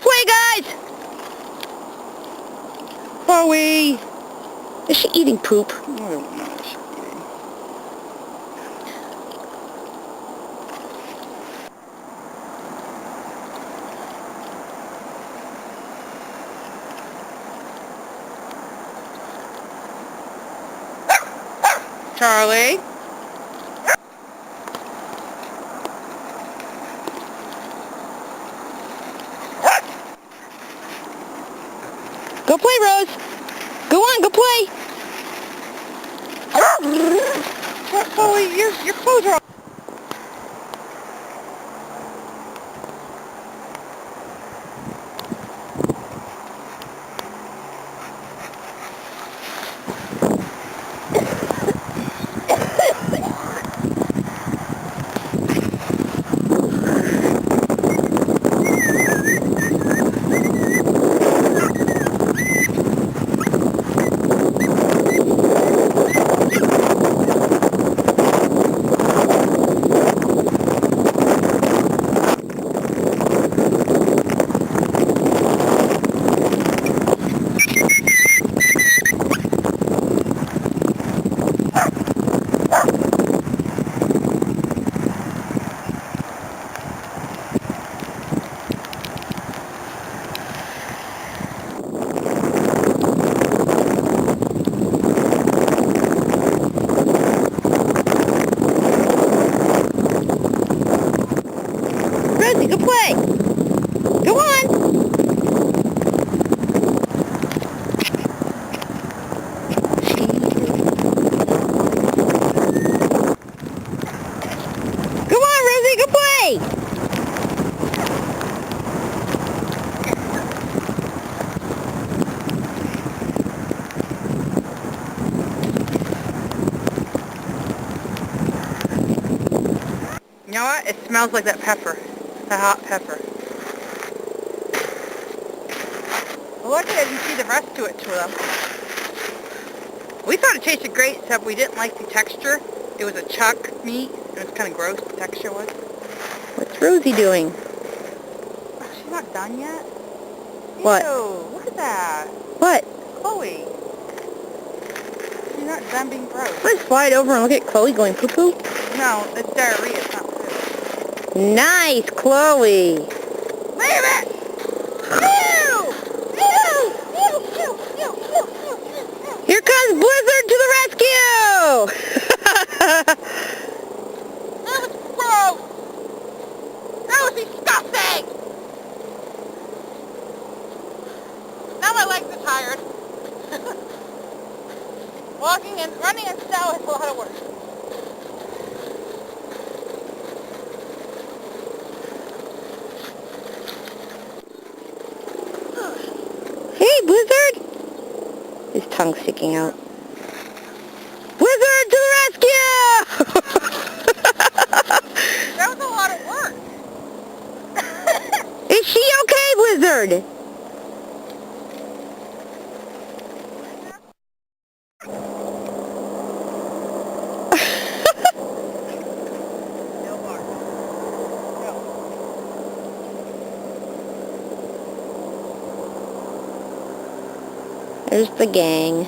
play, guys! Chloe! Is she eating poop? I don't know what she's eating. Charlie? Go play, Rose. Go on, go play. Chloe, your clothes are all... Rosie, go play. Go on. Go on, Rosie, go play. You know what? It smells like that pepper. The hot pepper. Well, luckily I didn't see the rest to it to them. We thought it tasted great, except we didn't like the texture. It was a chuck meat. It was kind of gross, the texture was. What's Rosie doing? Oh, she's not done yet? What? Ew, look at that. What? Chloe. She's not done being gross. Let's slide over and look at Chloe going poo-poo. No, it's diarrhea, it's not food. Nice, Chloe. Leave it! Here comes Blizzard to the rescue! That was gross! That was disgusting! Now my legs are tired. Walking and running in snow is a lot of work. Hey, Blizzard! His tongue's sticking out. Blizzard to the rescue! That was a lot of work. Is she okay, Blizzard? There's the gang.